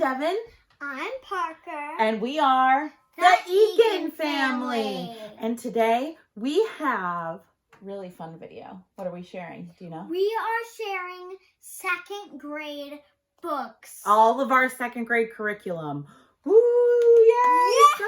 Devin. I'm Parker. And we are the Egan family. And today we have a really fun video. What are we sharing? Do you know? We are sharing second grade books. All of our second grade curriculum. Woo! Yay! So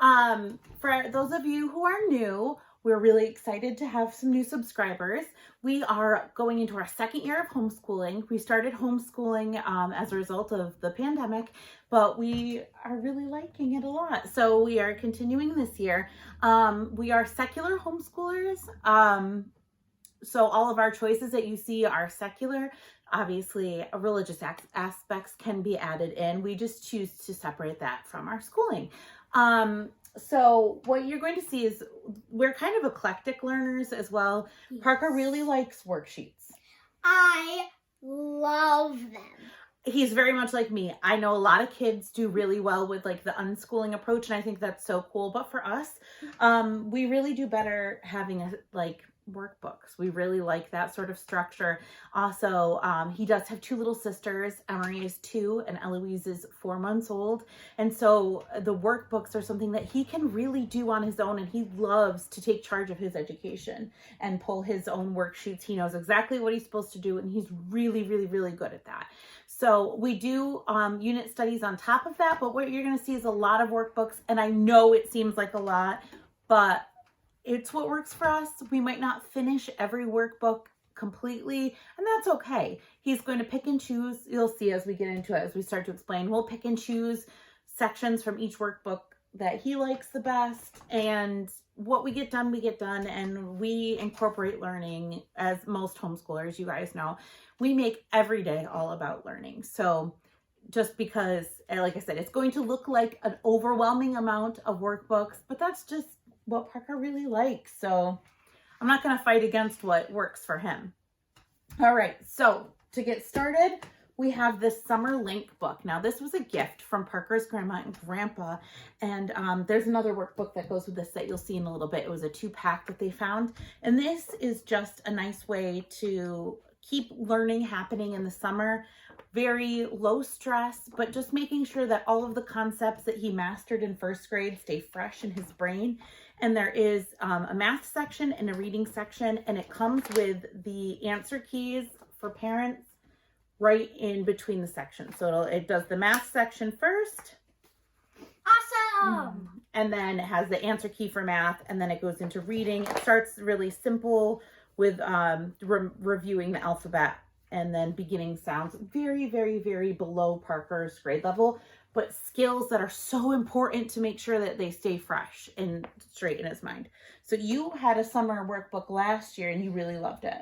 exciting. For those of you who are new, we're really excited to have some new subscribers. We are going into our second year of homeschooling. We started homeschooling as a result of the pandemic, but we are really liking it a lot. So we are continuing this year. We are secular homeschoolers. So all of our choices that you see are secular. Obviously, religious aspects can be added in. We just choose to separate that from our schooling. So what you're going to see is we're kind of eclectic learners as well. Yes. Parker really likes worksheets. I love them. He's very much like me. I know a lot of kids do really well with like the unschooling approach, and I think that's so cool. But for us, we really do better having workbooks. We really like that sort of structure. Also, he does have two little sisters. Emery is 2 and Eloise is 4 months old. And so the workbooks are something that he can really do on his own, and he loves to take charge of his education and pull his own worksheets. He knows exactly what he's supposed to do, and he's really, really, really good at that. So we do unit studies on top of that, but what you're going to see is a lot of workbooks, and I know it seems like a lot, but it's what works for us. We might not finish every workbook completely, and that's okay. He's going to pick and choose. You'll see as we get into it, as we start to explain, we'll pick and choose sections from each workbook that he likes the best, and what we get done, and we incorporate learning. As most homeschoolers, you guys know, we make every day all about learning. So just because, like I said, it's going to look like an overwhelming amount of workbooks, but that's just what Parker really likes. So I'm not going to fight against what works for him. All right. So to get started, we have this summer link book. Now this was a gift from Parker's grandma and grandpa. And there's another workbook that goes with this that you'll see in a little bit. It was a 2-pack that they found. And this is just a nice way to keep learning happening in the summer. Very low stress, but just making sure that all of the concepts that he mastered in first grade stay fresh in his brain. And there is a math section and a reading section, and it comes with the answer keys for parents right in between the sections. So it does the math section first. Awesome! And then it has the answer key for math, and then it goes into reading. It starts really simple with reviewing the alphabet and then beginning sounds. Very, very, very below Parker's grade level, but skills that are so important to make sure that they stay fresh and straight in his mind. So you had a summer workbook last year and you really loved it.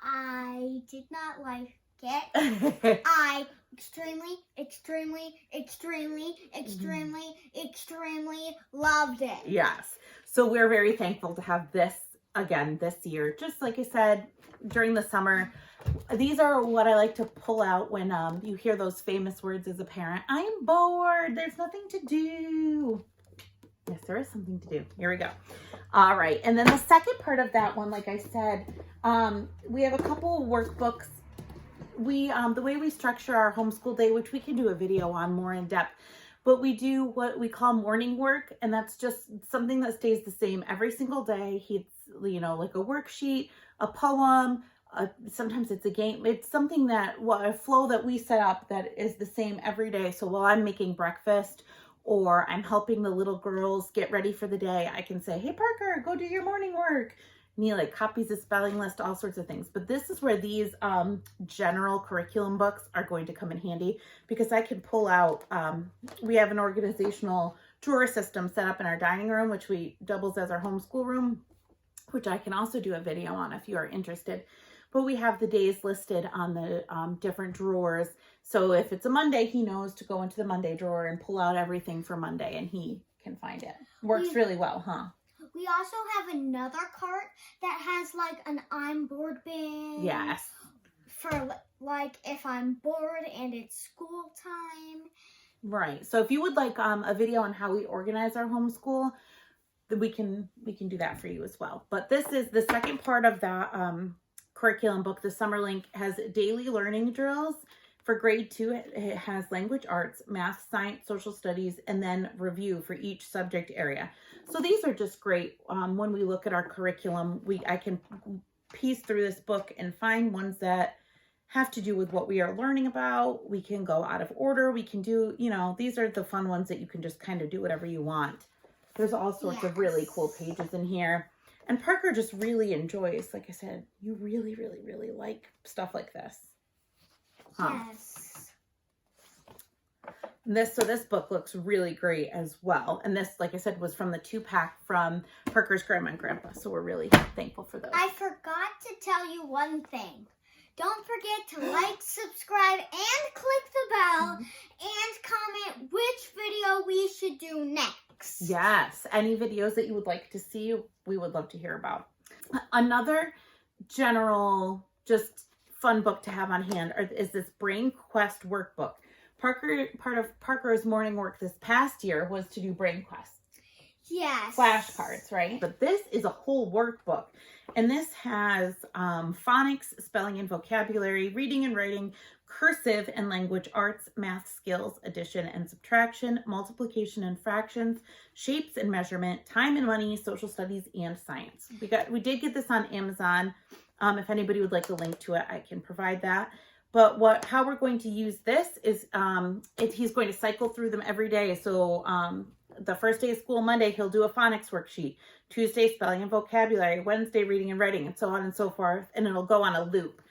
I did not like it. I extremely loved it. Yes. So we're very thankful to have this again this year. Just like I said, during the summer, these are what I like to pull out when you hear those famous words as a parent. I am bored. There's nothing to do. Yes, there is something to do. Here we go. All right. And then the second part of that one, like I said, we have a couple of workbooks. The way we structure our homeschool day, which we can do a video on more in depth, but we do what we call morning work, and that's just something that stays the same every single day. It's, like a worksheet, a poem, sometimes it's a game. It's something that, a flow that we set up that is the same every day. So while I'm making breakfast or I'm helping the little girls get ready for the day, I can say, hey, Parker, go do your morning work. And he copies the spelling list, all sorts of things. But this is where these general curriculum books are going to come in handy, because I can pull out, we have an organizational drawer system set up in our dining room, which doubles as our homeschool room, which I can also do a video on if you are interested. But we have the days listed on the different drawers. So if it's a Monday, he knows to go into the Monday drawer and pull out everything for Monday, and he can find it. Works really well, huh? We also have another cart that has an I'm bored bin. Yes. For if I'm bored and it's school time. Right. So if you would like a video on how we organize our homeschool, then we can do that for you as well. But this is the second part of that curriculum book. The Summer Link has daily learning drills For grade 2, it has language arts, math, science, social studies, and then review for each subject area. So these are just great. When we look at our curriculum, I can piece through this book and find ones that have to do with what we are learning about. We can go out of order. We can do, these are the fun ones that you can just kind of do whatever you want. There's all sorts of really cool pages in here. And Parker just really enjoys, like I said, you really, really, really like stuff like this. Yes. So this book looks really great as well. And this, like I said, was from the 2-pack from Parker's grandma and grandpa. So we're really thankful for those. I forgot to tell you one thing. Don't forget to like, subscribe, and click the bell, and comment which video we should do next. Yes. Any videos that you would like to see, we would love to hear about. Another general, just fun book to have on hand is this Brain Quest workbook. Part of Parker's morning work this past year was to do Brain Quest. Yes. Flashcards, right? But this is a whole workbook. And this has phonics, spelling and vocabulary, reading and writing, cursive and language arts, math skills, addition and subtraction, multiplication and fractions, shapes and measurement, time and money, social studies, and science. We did get this on Amazon. If anybody would like a link to it, I can provide that. But how we're going to use this is he's going to cycle through them every day. So the first day of school, Monday, he'll do a phonics worksheet. Tuesday, spelling and vocabulary. Wednesday, reading and writing, and so on and so forth. And it'll go on a loop.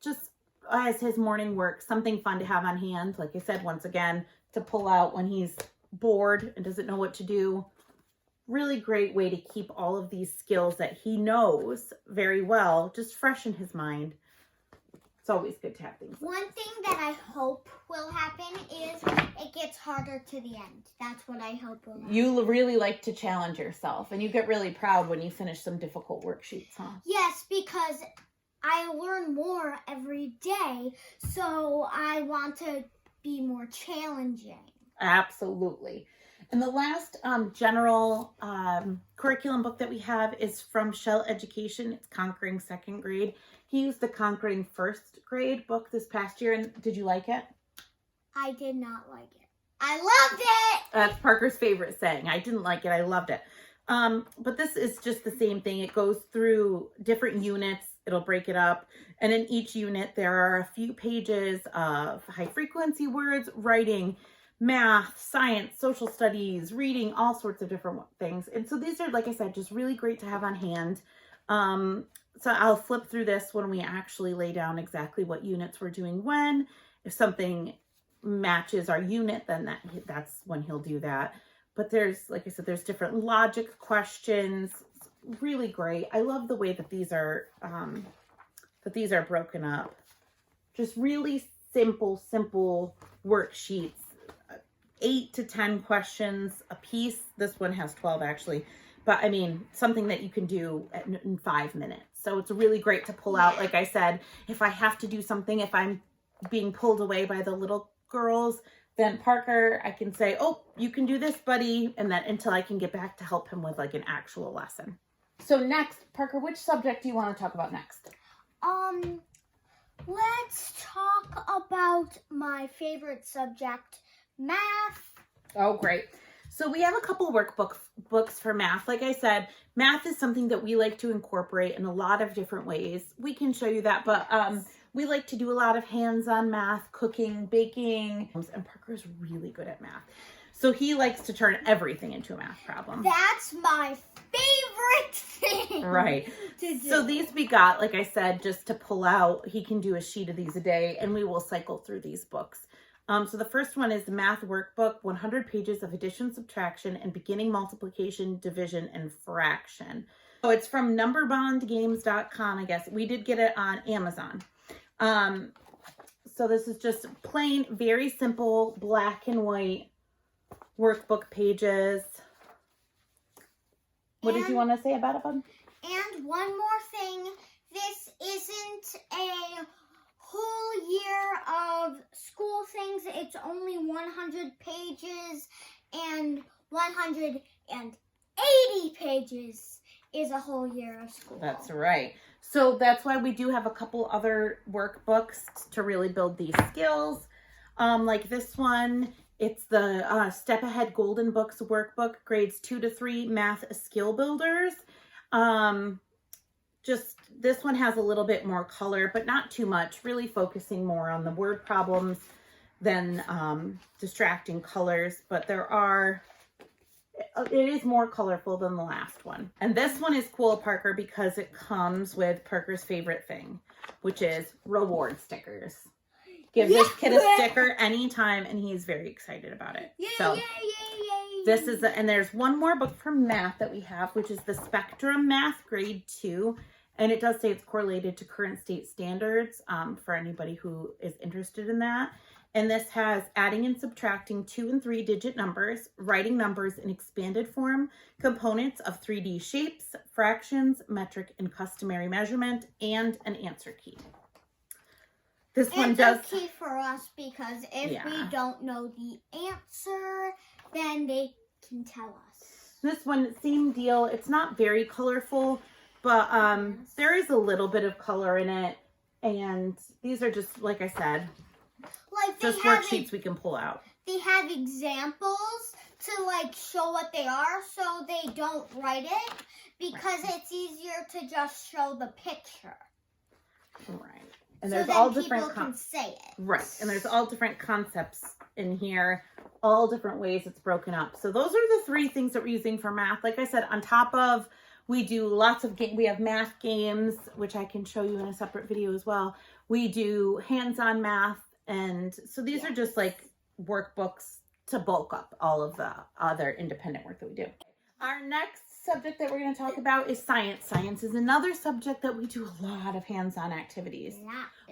Just as his morning work, something fun to have on hand. Like I said, once again, to pull out when he's bored and doesn't know what to do. Really great way to keep all of these skills that he knows very well just fresh in his mind. It's always good to have things. One thing that I hope will happen is it gets harder to the end. That's what I hope will happen. You really like to challenge yourself, and you get really proud when you finish some difficult worksheets, huh? Yes, because I learn more every day, so I want to be more challenging. Absolutely. And the last general curriculum book that we have is from Shell Education. It's Conquering Second Grade. He used the Conquering First Grade book this past year. And did you like it? I did not like it. I loved it! That's Parker's favorite saying. I didn't like it. I loved it. But this is just the same thing. It goes through different units. It'll break it up. And in each unit, there are a few pages of high frequency words, writing, math, science, social studies, reading, all sorts of different things. And so these are, like I said, just really great to have on hand. So I'll flip through this when we actually lay down exactly what units we're doing when. If something matches our unit, then that's when he'll do that. But there's, like I said, there's different logic questions. It's really great. I love the way that these are broken up. Just really simple worksheets. 8 to 10 questions a piece. This one has 12 actually, but I mean, something that you can do in 5 minutes. So it's really great to pull out. Like I said, if I have to do something, if I'm being pulled away by the little girls, then Parker, I can say, oh, you can do this, buddy. And then until I can get back to help him with like an actual lesson. So next, Parker, which subject do you want to talk about next? Let's talk about my favorite subject, math. Oh, great. So we have a couple books for math. Like I said, math is something that we like to incorporate in a lot of different ways. We can show you that, but we like to do a lot of hands-on math, cooking, baking, and Parker's really good at math. So he likes to turn everything into a math problem. That's my favorite thing. Right. To do. So these we got, like I said, just to pull out. He can do a sheet of these a day, and we will cycle through these books. So the first one is the Math Workbook, 100 pages of addition, subtraction, and beginning multiplication, division, and fraction. So it's from numberbondgames.com, I guess. We did get it on Amazon. So this is just plain, very simple, black and white workbook pages. What did you want to say about it, bud? And one more thing, this isn't a whole year of school things. It's only 100 pages, and 180 pages is a whole year of school. That's right. So that's why we do have a couple other workbooks to really build these skills. Like this one, it's the Step Ahead Golden Books workbook, grades 2 to 3 math skill builders. Just this one has a little bit more color, but not too much, really focusing more on the word problems than distracting colors. But it is more colorful than the last one. And this one is cool, Parker, because it comes with Parker's favorite thing, which is reward stickers. Give this kid a sticker anytime, and he's very excited about it. And there's one more book for math that we have, which is the Spectrum Math Grade 2. And it does say it's correlated to current state standards for anybody who is interested in that. And this has adding and subtracting 2 and 3 digit numbers, writing numbers in expanded form, components of 3D shapes, fractions, metric and customary measurement, and an answer key. This one does key for us because if we don't know the answer, then they can tell us. This one, same deal. It's not very colorful, but there is a little bit of color in it. And these are just, like I said, just worksheets we can pull out. They have examples to like show what they are, so they don't write it because it's easier to just show the picture. Right. And there's so all then different people can say it. Right. And there's all different concepts in here, all different ways it's broken up. So those are the 3 things that we're using for math. Like I said, on top of, we do lots of we have math games, which I can show you in a separate video as well. We do hands-on math. And so these are just like workbooks to bulk up all of the other independent work that we do. Our next subject that we're going to talk about is science. Science is another subject that we do a lot of hands-on activities.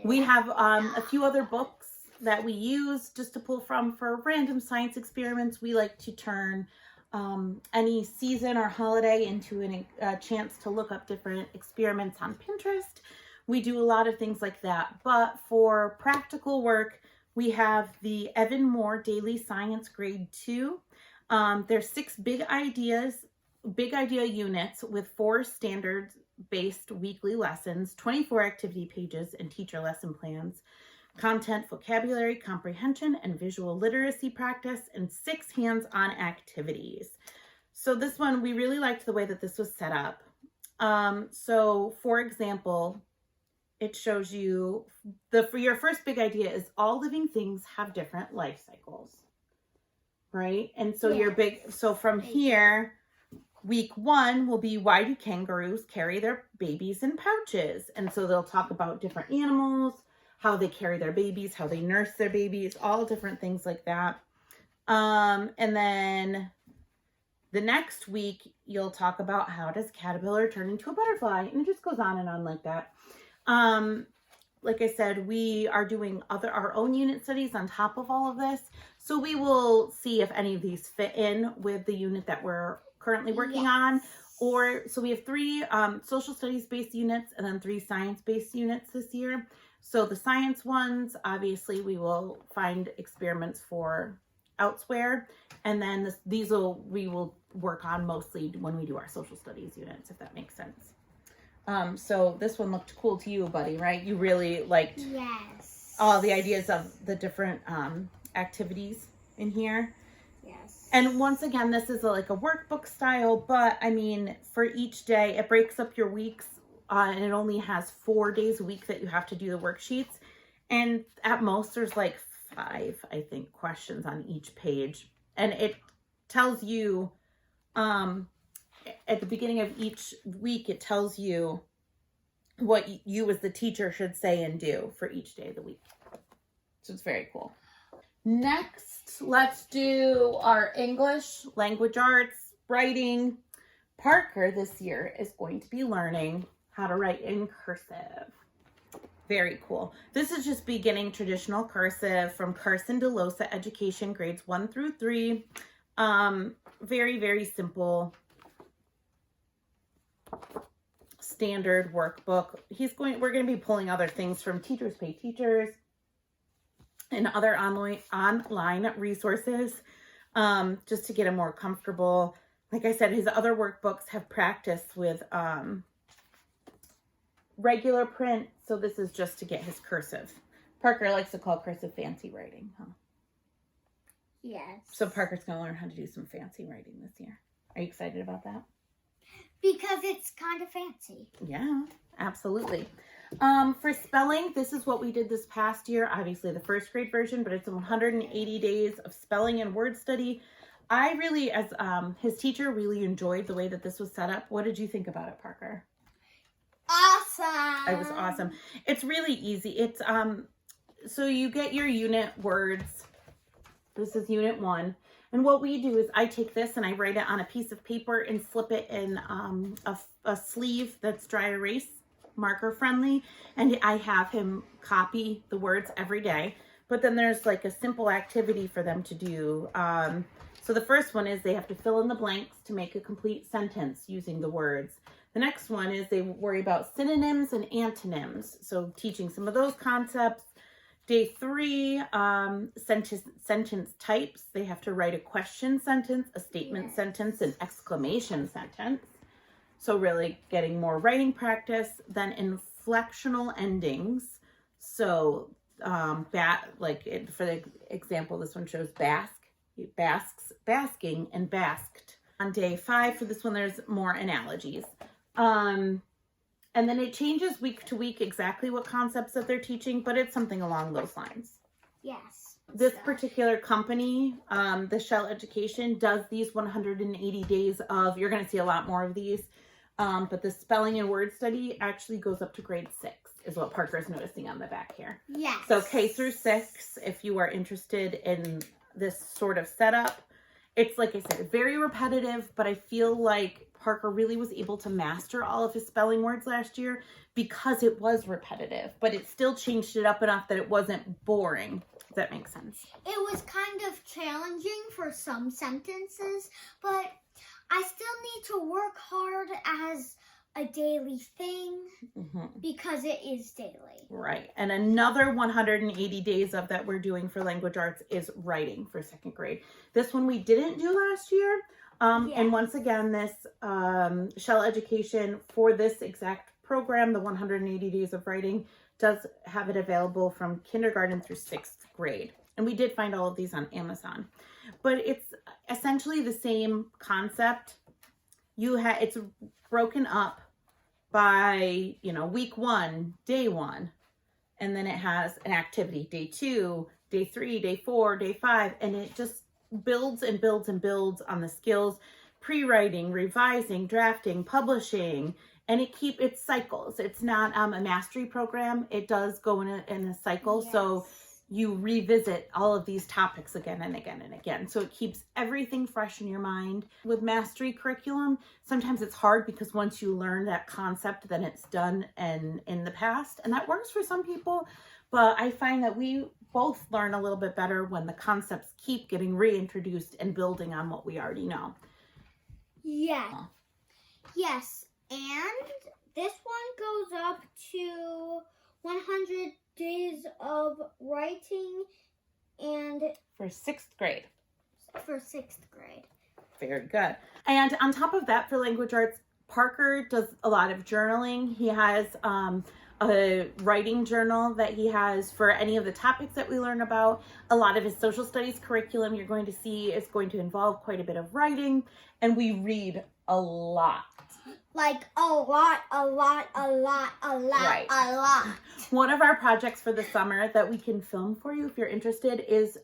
We have a few other books that we use just to pull from for random science experiments. We like to turn any season or holiday into a chance to look up different experiments on Pinterest. We do a lot of things like that. But for practical work, we have the Evan Moore Daily Science Grade 2. There's 6 big idea units with 4 standards-based weekly lessons, 24 activity pages and teacher lesson plans, content, vocabulary, comprehension, and visual literacy practice, and 6 hands-on activities. So this one, we really liked the way that this was set up. So for example, it shows you for your first big idea is all living things have different life cycles, right? And so so from here, week 1 will be, why do kangaroos carry their babies in pouches? And so they'll talk about different animals, how they carry their babies, how they nurse their babies, all different things like that. And then the next week, you'll talk about how does caterpillar turn into a butterfly? And it just goes on and on like that. Like I said, we are doing our own unit studies on top of all of this. So we will see if any of these fit in with the unit that we're currently working on. So we have 3 social studies based units and then 3 science based units this year. So the science ones, obviously we will find experiments for elsewhere. And then we will work on mostly when we do our social studies units, if that makes sense. So this one looked cool to you, buddy, right? You really liked all the ideas of the different activities in here. Yes. And once again, this is like a workbook style, but I mean, for each day, it breaks up your weeks, and it only has 4 days a week that you have to do the worksheets. And at most, there's like 5, I think, questions on each page. And it tells you, at the beginning of each week, it tells you what you as the teacher should say and do for each day of the week. So it's very cool. Next, let's do our English, language arts, writing. Parker this year is going to be learning how to write in cursive. Very cool. This is just beginning traditional cursive from Carson DeLosa Education, grades 1 through 3. Very, very simple. Standard workbook. We're going to be pulling other things from Teachers Pay Teachers and other online resources, just to get him more comfortable. Like I said, his other workbooks have practice with regular print, so this is just to get his cursive. Parker likes to call cursive fancy writing, huh? Yes. So Parker's going to learn how to do some fancy writing this year. Are you excited about that? Because it's kind of fancy. Yeah, absolutely. For spelling, this is what we did this past year. Obviously the first grade version, but it's 180 days of spelling and word study. I really, as his teacher, really enjoyed the way that this was set up. What did you think about it, Parker? Awesome. It was awesome. It's really easy. It's so you get your unit words. This is unit 1. And what we do is I take this and I write it on a piece of paper and slip it in a sleeve that's dry erase, marker friendly. And I have him copy the words every day. But then there's like a simple activity for them to do. So the first one is they have to fill in the blanks to make a complete sentence using the words. The next one is they worry about synonyms and antonyms. So teaching some of those concepts. Day 3, sentence types. They have to write a question sentence, a statement sentence, an exclamation sentence. So really getting more writing practice. Then inflectional endings. So for the example, this one shows basking, and basked. On day 5, for this one, there's more analogies. And then it changes week to week exactly what concepts that they're teaching, but it's something along those lines. Yes. This particular company, the Shell Education, does these 180 days of, you're going to see a lot more of these, but the spelling and word study actually goes up to grade 6, is what Parker's noticing on the back here. Yes. So K through 6, if you are interested in this sort of setup, it's, like I said, very repetitive, but I feel like Parker really was able to master all of his spelling words last year because it was repetitive, but it still changed it up enough that it wasn't boring. Does that make sense? It was kind of challenging for some sentences, but I still need to work hard as a daily thing because it is daily. Right. And another 180 days of that we're doing for language arts is writing for 2nd grade. This one we didn't do last year. And once again, this Shell Education for this exact program, the 180 days of writing, does have it available from kindergarten through 6th grade. And we did find all of these on Amazon. But it's essentially the same concept. It's broken up by, week 1, day 1. And then it has an activity, day 2, day 3, day 4, day 5. And it just builds and builds and builds on the skills, pre-writing, revising, drafting, publishing, and it's cycles. It's not a mastery program. It does go in a cycle. Yes. So you revisit all of these topics again and again and again. So it keeps everything fresh in your mind. With mastery curriculum, sometimes it's hard because once you learn that concept, then it's done and in the past, and that works for some people. But I find that we both learn a little bit better when the concepts keep getting reintroduced and building on what we already know. Yeah. Yes. And this one goes up to 100 days of writing and for 6th grade. For 6th grade. Very good. And on top of that, for language arts, Parker does a lot of journaling. He has a writing journal that he has for any of the topics that we learn about. A lot of his social studies curriculum you're going to see is going to involve quite a bit of writing, and we read a lot. Like a lot. Right. A lot. One of our projects for the summer that we can film for you if you're interested is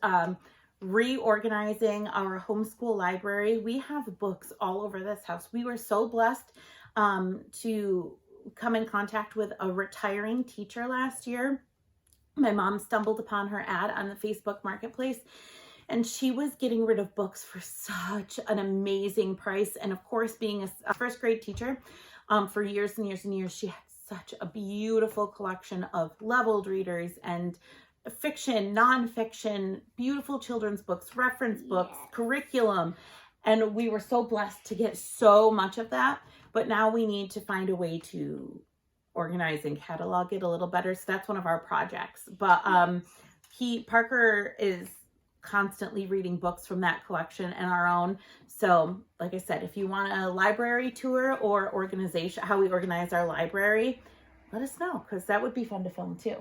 reorganizing our homeschool library. We have books all over this house. We were so blessed to come in contact with a retiring teacher last year. My mom stumbled upon her ad on the Facebook Marketplace, and she was getting rid of books for such an amazing price. And of course, being a 1st grade teacher for years and years and years, she had such a beautiful collection of leveled readers and fiction, nonfiction, beautiful children's books, reference books, curriculum. And we were so blessed to get so much of that. But now we need to find a way to organize and catalog it a little better. So that's one of our projects. But Parker is constantly reading books from that collection and our own. So like I said, if you want a library tour or organization, how we organize our library, let us know, because that would be fun to film too.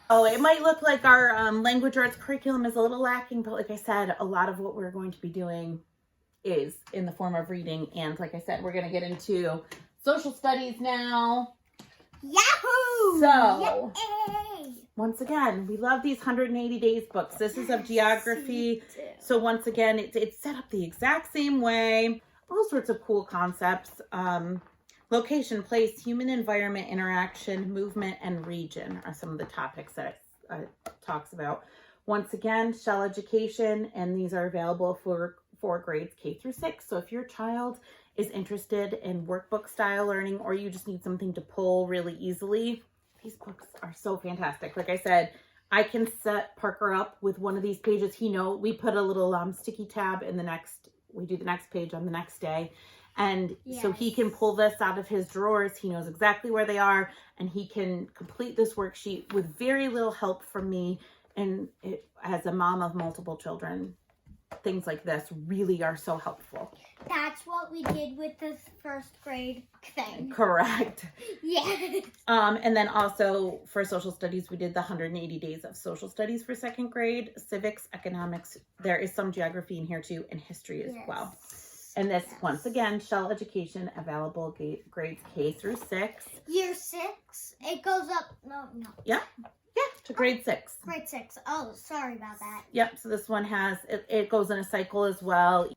Oh, it might look like our language arts curriculum is a little lacking, but like I said, a lot of what we're going to be doing is in the form of reading. And like I said, we're going to get into social studies now. Yahoo! So, Yay! once again, we love these 180 days books. This is of geography. So once again, it's set up the exact same way. All sorts of cool concepts. Location, place, human environment, interaction, movement, and region are some of the topics that it talks about. Once again, Shell Education, and these are available for grades K through 6. So if your child is interested in workbook style learning, or you just need something to pull really easily, these books are so fantastic. Like I said, I can set Parker up with one of these pages. We put a little sticky tab in we do the next page on the next day. And so he can pull this out of his drawers. He knows exactly where they are, and he can complete this worksheet with very little help from me. And as a mom of multiple children, things like this really are so helpful. That's what we did with the first grade thing. Correct. Yes. And then also for social studies, we did the 180 days of social studies for second grade, civics, economics. There is some geography in here too, and history as well. And this, once again, Shell Education, available grades K through 6. Year 6, it goes up, no. Yeah, to grade 6. Grade 6. Oh, sorry about that. Yep, so this one has, it goes in a cycle as well.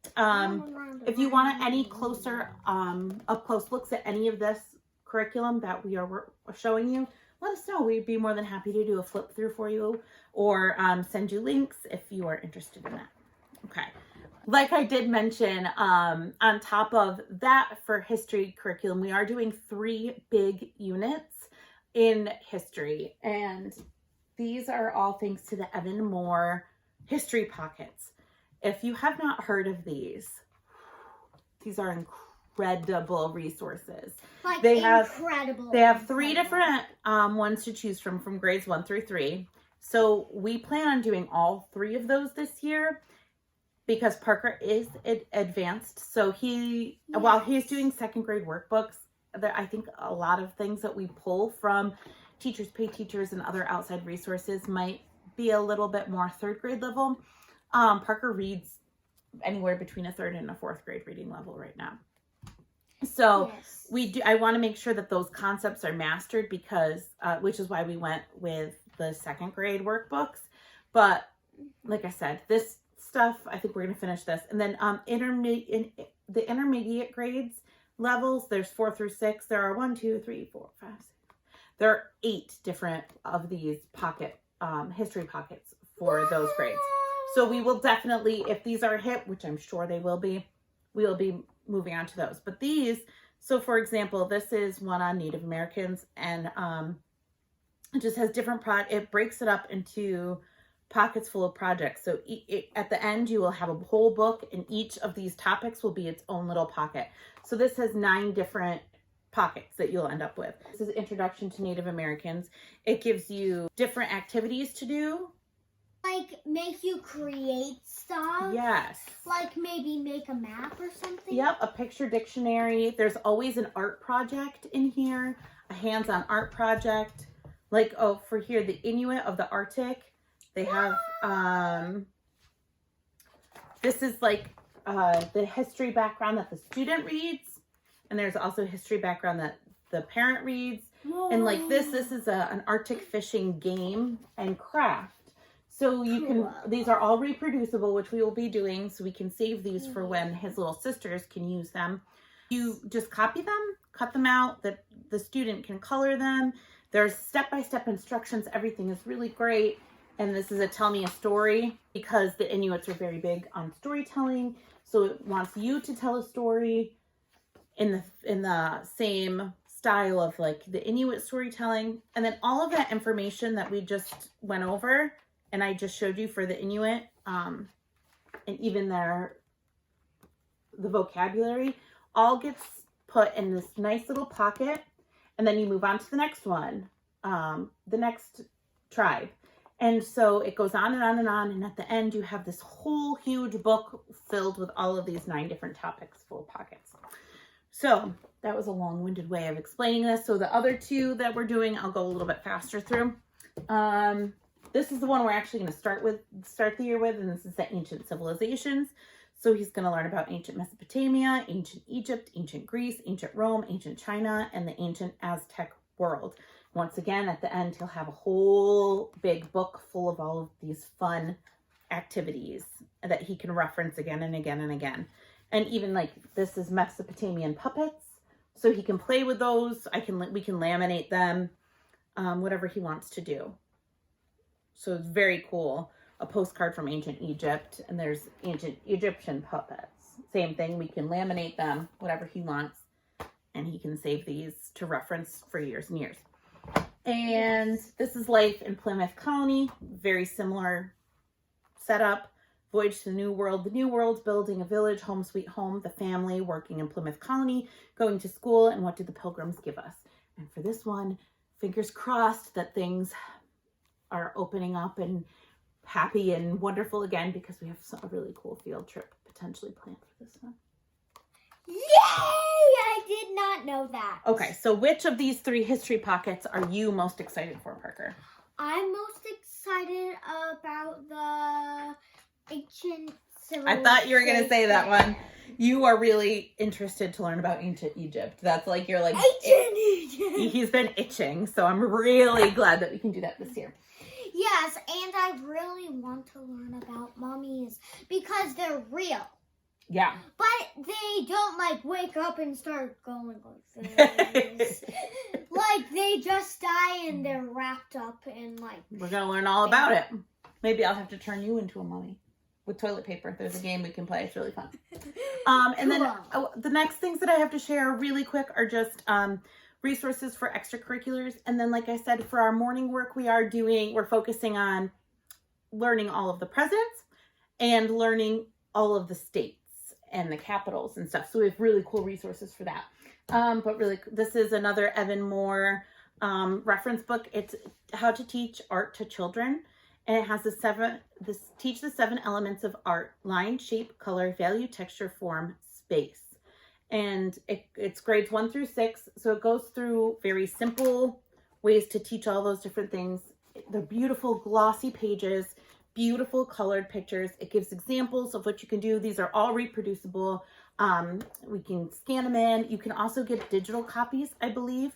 If you want any closer, up close looks at any of this curriculum that we are showing you, let us know. We'd be more than happy to do a flip through for you, or send you links if you are interested in that. Okay. Like I did mention, on top of that, for history curriculum, we are doing 3 big units in history. And these are all thanks to the Evan Moore History Pockets. If you have not heard of these are incredible resources. Like, they incredible. have 3 different ones to choose from grades 1 through 3. So we plan on doing all 3 of those this year, because Parker is advanced. So while he's doing second grade workbooks, I think a lot of things that we pull from Teachers Pay Teachers and other outside resources might be a little bit more 3rd grade level. Parker reads anywhere between a 3rd and a 4th grade reading level right now. So I want to make sure that those concepts are mastered, because, which is why we went with the second grade workbooks. But like I said, this stuff, I think we're going to finish this. And then the intermediate grades levels, there's 4 through 6. There are 1, 2, 3, 4, 5, 6. There are 8 different of these history pockets for those grades. So we will definitely, if these are a hit, which I'm sure they will be, we will be moving on to those. But these, so for example, this is one on Native Americans, and it just has different it breaks it up into pockets full of projects. So at the end, you will have a whole book, and each of these topics will be its own little pocket. So this has 9 different pockets that you'll end up with. This is Introduction to Native Americans. It gives you different activities to do. Like, make you create stuff? Yes. Like, maybe make a map or something? Yep, a picture dictionary. There's always an art project in here, a hands-on art project. Like, for here, the Inuit of the Arctic. They have, this is like the history background that the student reads. And there's also history background that the parent reads. Whoa. And like this is an Arctic fishing game and craft. So you can, these are all reproducible, which we will be doing. So we can save these for when his little sisters can use them. You just copy them, cut them out, that the student can color them. There's step-by-step instructions. Everything is really great. And this is a Tell Me a Story, because the Inuits are very big on storytelling. So it wants you to tell a story in the same style of like the Inuit storytelling. And then all of that information that we just went over and I just showed you for the Inuit, and even the vocabulary, all gets put in this nice little pocket. And then you move on to the next one, the next tribe. And so it goes on and on and on. And at the end, you have this whole huge book filled with all of these 9 different topics full of pockets. So that was a long-winded way of explaining this. So the other two that we're doing, I'll go a little bit faster through. This is the one we're actually going to start the year with, and this is the ancient civilizations. So he's going to learn about ancient Mesopotamia, ancient Egypt, ancient Greece, ancient Rome, ancient China, and the ancient Aztec world. Once again, at the end, he'll have a whole big book full of all of these fun activities that he can reference again and again and again. And even like this is Mesopotamian puppets, so he can play with those. We can laminate them, whatever he wants to do. So it's very cool. A postcard from ancient Egypt, and there's ancient Egyptian puppets. Same thing, we can laminate them, whatever he wants, and he can save these to reference for years and years. And this is life in Plymouth Colony, very similar setup. Voyage to the New World, building a village, home sweet home, the family working in Plymouth Colony, going to school, and what did the pilgrims give us? And for this one, fingers crossed that things are opening up and happy and wonderful again, because we have a really cool field trip potentially planned for this one. Yay! I did not know that. Okay, so which of these 3 history pockets are you most excited for, Parker? I'm most excited about the ancient civilization. I thought you were going to say that one. You are really interested to learn about ancient Egypt. That's like, you're like... Ancient Egypt! He's been itching, so I'm really glad that we can do that this year. Yes, and I really want to learn about mummies because they're real. Yeah. But they don't like wake up and start going like this. Like they just die and they're wrapped up in like... We're going to learn all about it. Maybe I'll have to turn you into a mummy with toilet paper. There's a game we can play. It's really fun. And then the next things that I have to share really quick are just resources for extracurriculars. And then, like I said, for our morning work, we're focusing on learning all of the presidents and learning all of the states and the capitals and stuff. So we have really cool resources for that. But really, this is another Evan Moore reference book. It's How to Teach Art to Children. And it has teach the 7 elements of art: line, shape, color, value, texture, form, space. And it's grades 1 through 6. So it goes through very simple ways to teach all those different things. They're beautiful glossy pages, beautiful colored pictures. It gives examples of what you can do. These are all reproducible. We can scan them in. You can also get digital copies, I believe,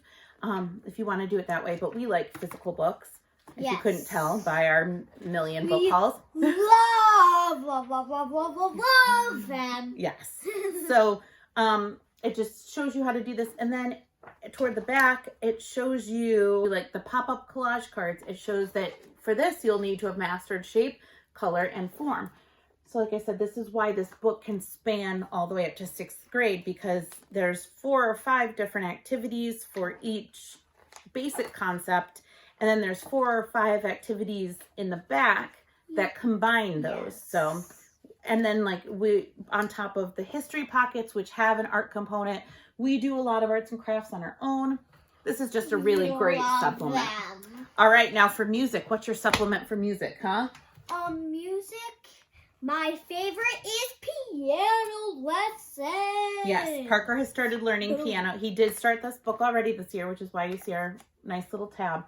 if you want to do it that way. But we like physical books. If you couldn't tell by our million book hauls. love them. Yes. So it just shows you how to do this. And then toward the back, it shows you like the pop-up collage cards. It shows that for this, you'll need to have mastered shape, color, and form. So like I said, this is why this book can span all the way up to 6th grade, because there's 4 or 5 different activities for each basic concept. And then there's 4 or 5 activities in the back that combine those. Yes. So, and then like on top of the history pockets, which have an art component, we do a lot of arts and crafts on our own. This is just a really great supplement. All right, now for music, what's your supplement for music, huh? Music, my favorite is piano lessons. Yes, Parker has started learning piano. He did start this book already this year, which is why you see our nice little tab.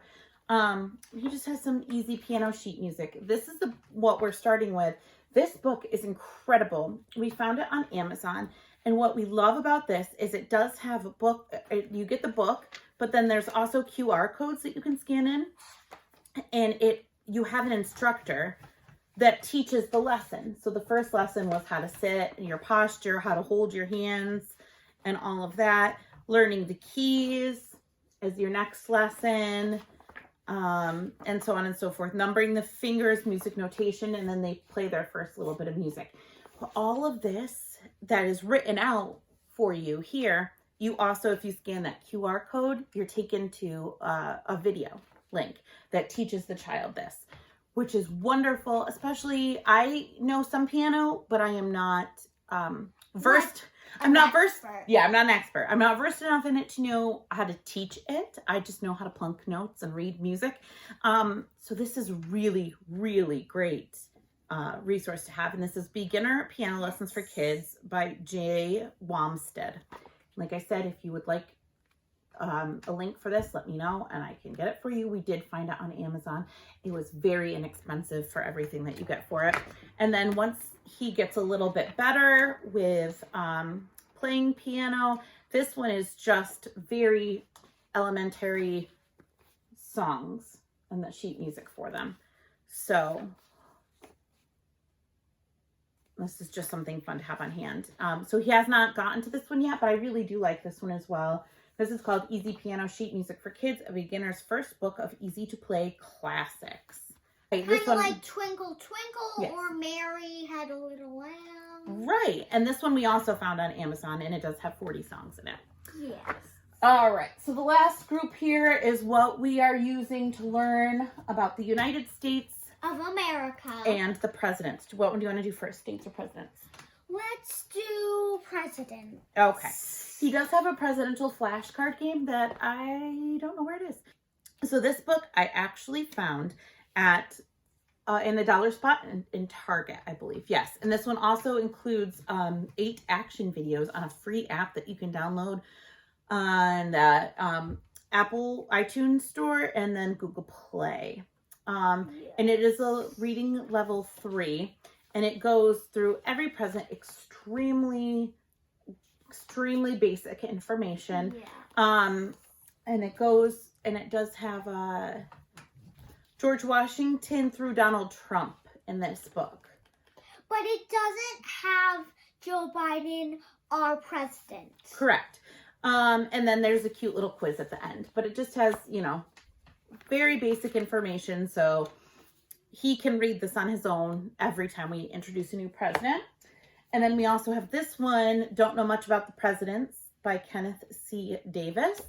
He just has some easy piano sheet music. This is what we're starting with. This book is incredible. We found it on Amazon. And what we love about this is it does have a book. You get the book, but then there's also QR codes that you can scan in. And you have an instructor that teaches the lesson. So the first lesson was how to sit, and your posture, how to hold your hands, and all of that. Learning the keys is your next lesson. And so on and so forth. Numbering the fingers, music notation, and then they play their first little bit of music. But all of this that is written out for you here, you also, if you scan that QR code, you're taken to a video link that teaches the child this, which is wonderful. Especially, I know some piano, but I am not versed. I'm not versed. Yeah, I'm not an expert. I'm not versed enough in it to know how to teach it. I just know how to plunk notes and read music. So this is really, really great resource to have. And this is Beginner Piano Lessons for Kids by Wompstead. Like I said, if you would like a link for this, let me know and I can get it for you. We did find it on Amazon. It was very inexpensive for everything that you get for it. And then once he gets a little bit better with playing piano, this one is just very elementary songs and the sheet music for them. So this is just something fun to have on hand. So he has not gotten to this one yet, but I really do like this one as well. This is called Easy Piano Sheet Music for Kids, a beginner's first book of easy to play classics. Kind of like Twinkle Twinkle, yes, or Mary Had a Little Lamb. Right. And this one we also found on Amazon, and it does have 40 songs in it. Yes. All right. So the last group here is what we are using to learn about the United States of America and the presidents. What do you want to do first, states or presidents? Let's do president. Okay. He does have a presidential flashcard game that I don't know where it is. So this book I actually found at in the dollar spot in Target, I believe. Yes. And this one also includes 8 action videos on a free app that you can download on the Apple iTunes store and then Google Play. And it is a reading level 3, and it goes through every president, extremely basic information. And it does have George Washington through Donald Trump in this book. But it doesn't have Joe Biden, our president. Correct. And then there's a cute little quiz at the end, but it just has, very basic information. So he can read this on his own every time we introduce a new president. And then we also have this one, Don't Know Much About the Presidents by Kenneth C. Davis.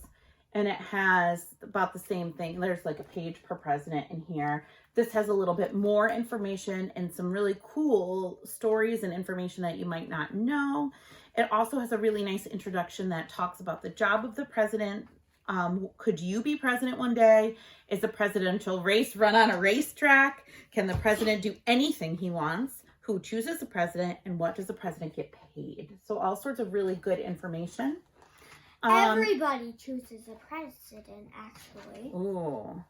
And it has about the same thing. There's like a page per president in here. This has a little bit more information and some really cool stories and information that you might not know. It also has a really nice introduction that talks about the job of the president. Could you be president one day? Is the presidential race run on a racetrack? Can the president do anything he wants? Who chooses the president? And what does the president get paid? So all sorts of really good information. Everybody chooses a president, actually. Ooh.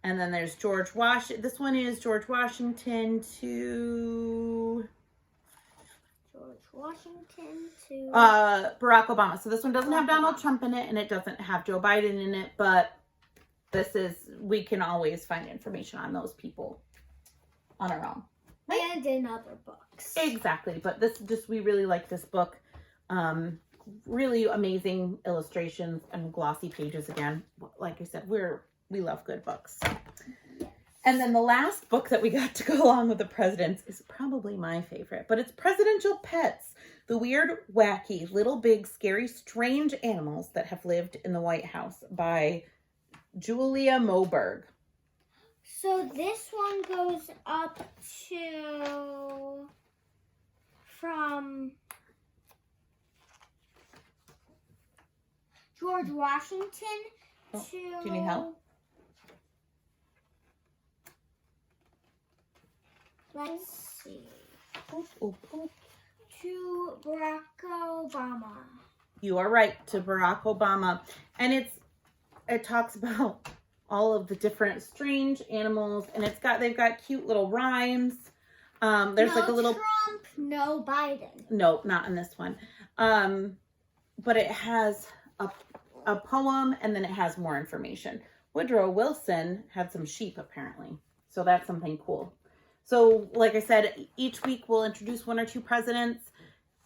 And then there's George Washington. This one is George Washington to Barack Obama. So this one doesn't have Donald Trump in it, and it doesn't have Joe Biden in it, but we can always find information on those people on our own. Right? And in other books. Exactly. But we really like this book. Really amazing illustrations and glossy pages again. Like I said, we love good books. And then the last book that we got to go along with the presidents is probably my favorite, but it's Presidential Pets, the weird, wacky, little, big, scary, strange animals that have lived in the White House by Julia Moberg. So this one goes up to from George Washington to... Do you need help? Let's see. To Barack Obama. You are right, to Barack Obama. And it talks about all of the different strange animals, and they've got cute little rhymes. There's like a little Trump, no Biden. No, not in this one. But it has a poem, and then it has more information. Woodrow Wilson had some sheep, apparently. So that's something cool. So, like I said, each week we'll introduce 1 or 2 presidents.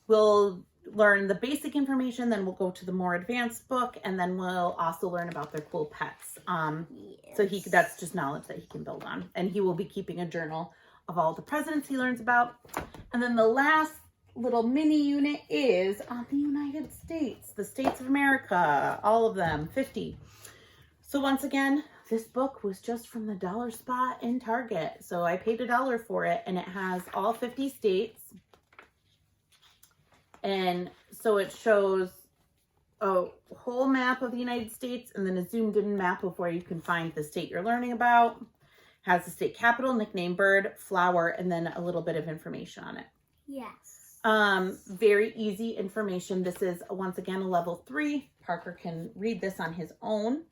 We'll learn the basic information, then we'll go to the more advanced book, and then we'll also learn about their cool pets. Yes. So that's just knowledge that he can build on. And he will be keeping a journal of all the presidents he learns about. And then the last little mini unit is on the United States, the states of America, all of them, 50. So once again, this book was just from the dollar spot in Target. So I paid $1 for it, and it has all 50 states. And so it shows a whole map of the United States and then a zoomed in map of where you can find the state you're learning about. Has the state capital, nickname, bird, flower, and then a little bit of information on it. Yes. Very easy information. This is, once again, a level 3. Parker can read this on his own.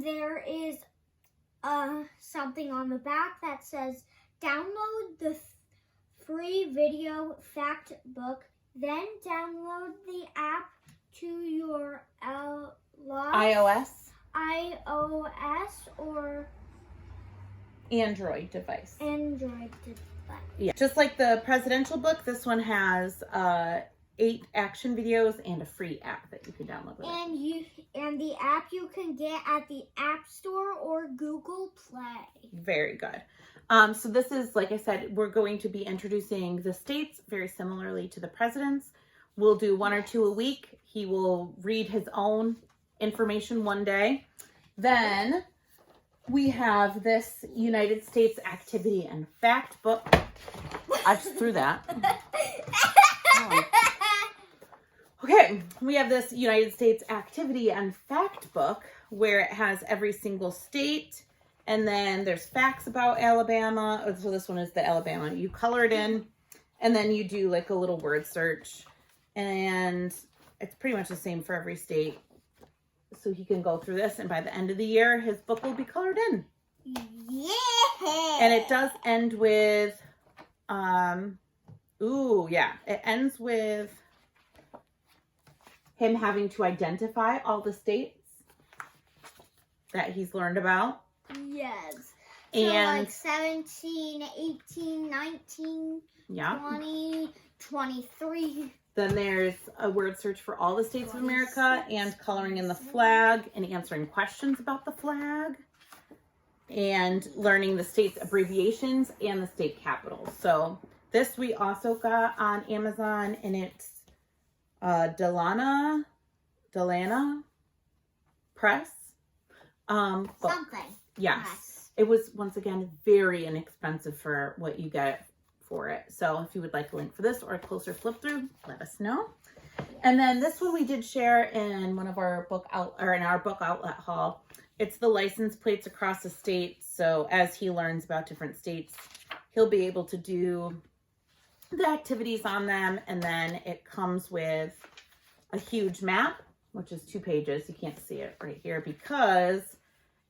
There is something on the back that says, download the free video fact book, then download the app to your iOS or Android device. Yeah. Just like the presidential book, this one has 8 action videos and a free app that you can download with And the app you can get at the App Store or Google Play. Very good. So this is, like I said, we're going to be introducing the states very similarly to the presidents. We'll do 1 or 2 a week. He will read his own information one day. Then we have this United States Activity and Fact book. I just threw that. Oh. Okay, we have this United States Activity and Fact book where it has every single state, and then there's facts about Alabama. So this one is the Alabama. You color it in, and then you do like a little word search, and it's pretty much the same for every state. So he can go through this, and by the end of the year, his book will be colored in. Yeah. And it does end with, it ends with him having to identify all the states that he's learned about. Yes. And so like 17, 18, 19, 20, 23. Then there's a word search for all the states of America and coloring in the flag and answering questions about the flag and learning the state's abbreviations and the state capitals. So this we also got on Amazon, and it's Delana Press. Something. Yes. Press. It was, once again, very inexpensive for what you get for it. So if you would like a link for this or a closer flip through, let us know. And then this one we did share in one of our book outlet haul. It's the license plates across the states. So as he learns about different states, he'll be able to do the activities on them. And then it comes with a huge map, which is 2 pages. You can't see it right here because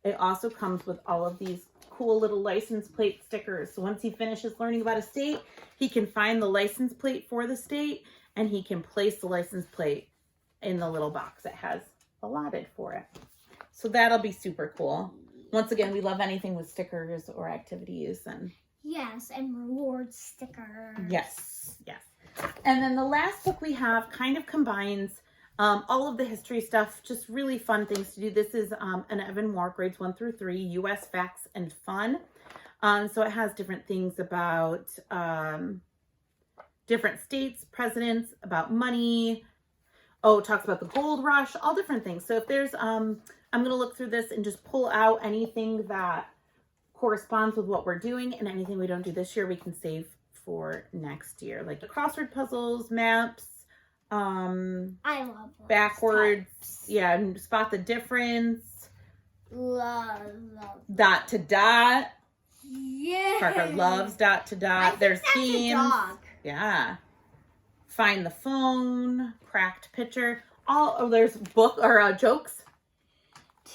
it also comes with all of these cool little license plate stickers. So once he finishes learning about a state, he can find the license plate for the state, and he can place the license plate in the little box it has allotted for it. So that'll be super cool. Once again, we love anything with stickers or activities. And yes, and reward stickers. Yes. And then the last book we have kind of combines all of the history stuff, just really fun things to do. This is an Evan Moore, grades 1 through 3, U.S. Facts and Fun. So it has different things about different states, presidents, about money. Oh, it talks about the gold rush, all different things. So if there's, I'm going to look through this and just pull out anything that corresponds with what we're doing, and anything we don't do this year, we can save for next year. Like the crossword puzzles, maps, I love backwards types. Yeah, spot the difference, love dot to dot. Yeah, Parker loves dot to dot. There's themes. Yeah, find the phone, cracked picture. There's book or jokes.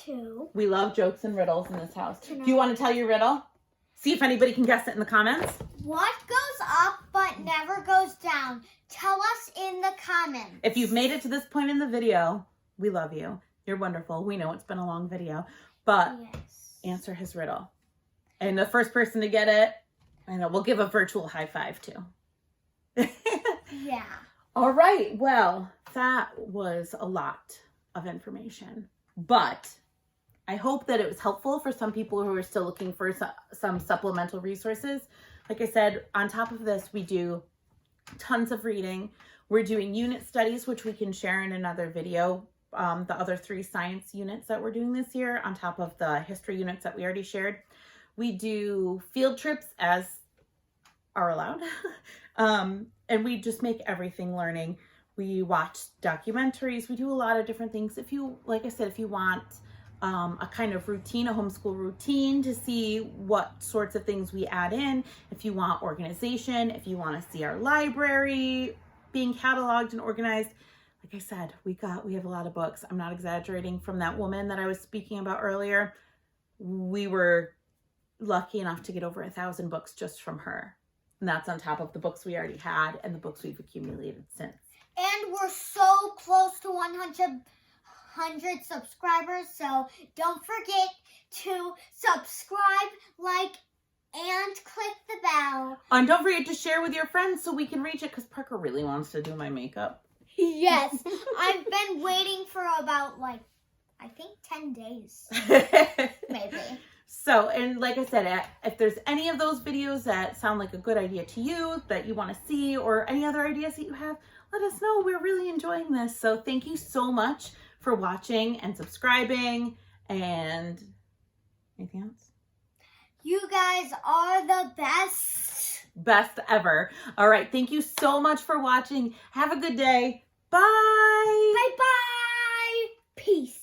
2. We love jokes and riddles in this house. Do you want to tell your riddle? See if anybody can guess it in the comments. What goes up but never goes down? Tell us in the comments. If you've made it to this point in the video, we love you. You're wonderful. We know it's been a long video, but answer his riddle. And the first person to get it, I know, we'll give a virtual high five too. Yeah. All right. Well, that was a lot of information, but I hope that it was helpful for some people who are still looking for some supplemental resources. Like I said, on top of this, we do tons of reading. We're doing unit studies, which we can share in another video. The other 3 science units that we're doing this year, on top of the history units that we already shared. We do field trips as are allowed. And we just make everything learning. We watch documentaries. We do a lot of different things. If you, like I said, if you want a kind of routine, a homeschool routine, to see what sorts of things we add in, if you want organization, if you want to see our library, being cataloged and organized. Like I said, we have a lot of books. I'm not exaggerating. From that woman that I was speaking about earlier, we were lucky enough to get over 1,000 books just from her. And that's on top of the books we already had and the books we've accumulated since. And we're so close to 100 subscribers, so don't forget to subscribe, like, and click the bell. And don't forget to share with your friends so we can reach it, because Parker really wants to do my makeup. Yes, I've been waiting for about, like, I think 10 days, maybe. So, and like I said, if there's any of those videos that sound like a good idea to you, that you want to see, or any other ideas that you have, let us know. We're really enjoying this. So thank you so much for watching and subscribing. And anything else? You guys are the best. Best ever. All right. Thank you so much for watching. Have a good day. Bye. Bye-bye. Peace.